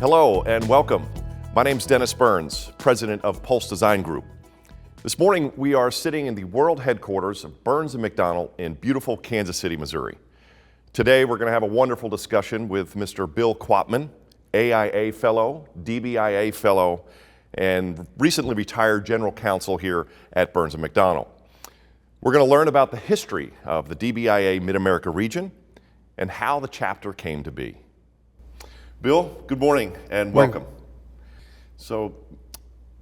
Hello and welcome. My name's Dennis Burns, president of Pulse Design Group. This morning we are sitting in the world headquarters of Burns & McDonnell in beautiful Kansas City, Missouri. Today we're going to have a wonderful discussion with Mr. Bill Quapman, AIA Fellow, DBIA Fellow, and recently retired General Counsel here at Burns & McDonnell. We're going to learn about the history of the DBIA Mid-America region and how the chapter came to be. Bill, good morning and welcome. So,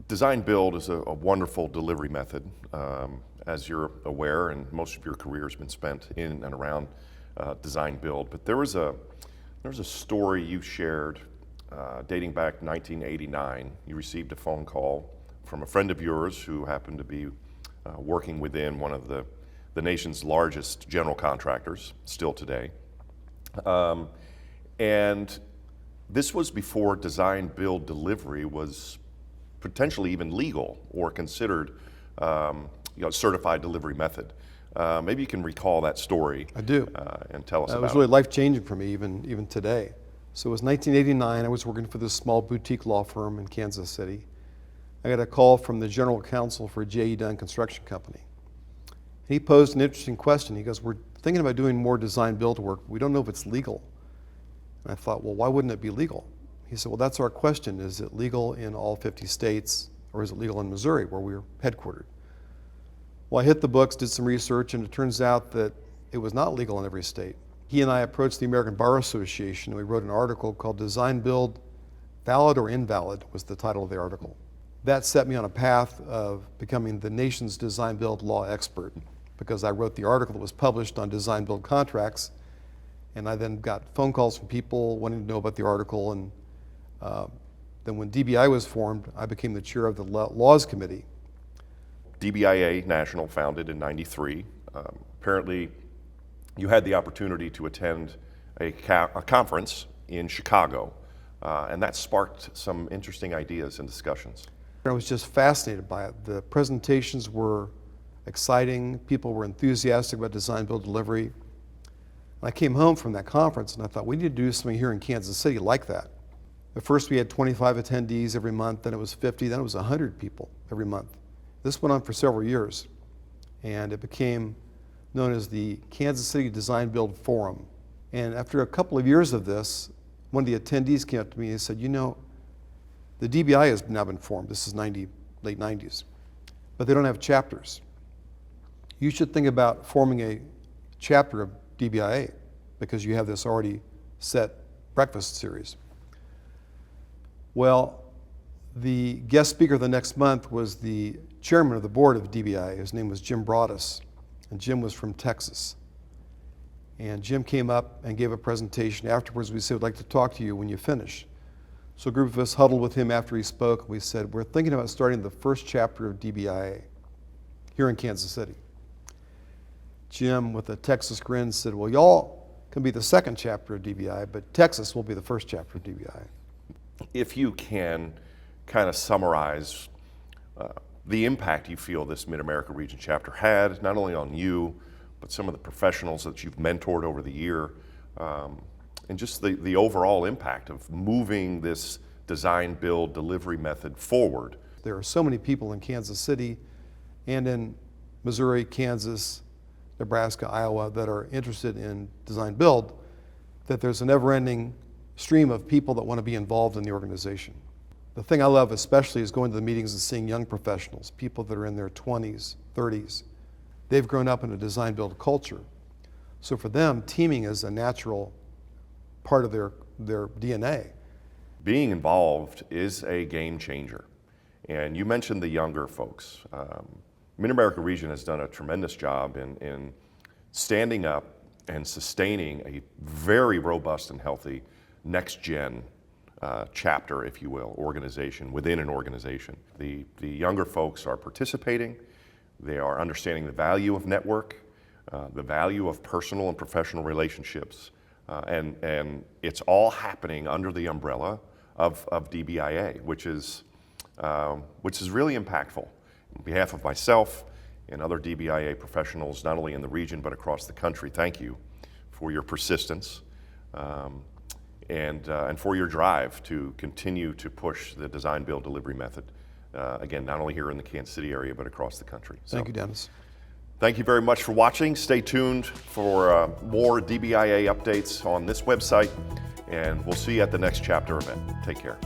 design build is a wonderful delivery method, as you're aware, and most of your career has been spent in and around design build. But there was a story you shared dating back 1989. You received a phone call from a friend of yours who happened to be working within one of the nation's largest general contractors, still today. And this was before design, build, delivery was potentially even legal or considered certified delivery method. Maybe you can recall that story. I do. And tell us about it. It was really life-changing for me even today. So it was 1989. I was working for this small boutique law firm in Kansas City. I got a call from the general counsel for J.E. Dunn Construction Company. He posed an interesting question. He goes, "We're thinking about doing more design build work. We don't know if it's legal." And I thought, well, why wouldn't it be legal? He said, well, that's our question. Is it legal in all 50 states, or is it legal in Missouri, where we were headquartered? Well, I hit the books, did some research, and it turns out that it was not legal in every state. He and I approached the American Bar Association, and we wrote an article called Design Build, Valid or Invalid, was the title of the article. That set me on a path of becoming the nation's design build law expert, because I wrote the article that was published on design build contracts. And I then got phone calls from people wanting to know about the article. And then when DBI was formed, I became the chair of the Laws Committee. DBIA National, founded in '93. Apparently, you had the opportunity to attend a conference in Chicago, and that sparked some interesting ideas and discussions. I was just fascinated by it. The presentations were exciting. People were enthusiastic about design, build, delivery. I came home from that conference and I thought, we need to do something here in Kansas City like that. At first we had 25 attendees every month, then it was 50, then it was 100 people every month. This went on for several years, and it became known as the Kansas City Design Build Forum. And after a couple of years of this, one of the attendees came up to me and said, you know, the DBI has now been formed. This is late 90s, but they don't have chapters. You should think about forming a chapter of DBIA, because you have this already set breakfast series. Well, the guest speaker the next month was the chairman of the board of DBIA. His name was Jim Broadus, and Jim was from Texas. And Jim came up and gave a presentation. Afterwards, we said, we'd like to talk to you when you finish. So a group of us huddled with him after he spoke. We said, we're thinking about starting the first chapter of DBIA here in Kansas City. Jim, with a Texas grin, said, well, y'all can be the second chapter of DBI, but Texas will be the first chapter of DBI. If you can kind of summarize the impact you feel this Mid-America Region chapter had, not only on you, but some of the professionals that you've mentored over the year, and just the overall impact of moving this design, build, delivery method forward. There are so many people in Kansas City and in Missouri, Kansas, Nebraska, Iowa that are interested in design build, that there's a never-ending stream of people that want to be involved in the organization. The thing I love especially is going to the meetings and seeing young professionals, people that are in their 20s, 30s. They've grown up in a design build culture. So for them, teaming is a natural part of their DNA. Being involved is a game changer. And you mentioned the younger folks. Mid-America Region has done a tremendous job in standing up and sustaining a very robust and healthy next-gen chapter, if you will, organization within an organization. The younger folks are participating. They are understanding the value of network, the value of personal and professional relationships, and it's all happening under the umbrella of DBIA, which is really impactful. On behalf of myself and other DBIA professionals, not only in the region but across the country, thank you for your persistence and for your drive to continue to push the design, build, delivery method. Again, not only here in the Kansas City area, but across the country. So, Thank you, Dennis. thank you very much for watching. Stay tuned for more DBIA updates on this website, and we'll see you at the next chapter event. Take care.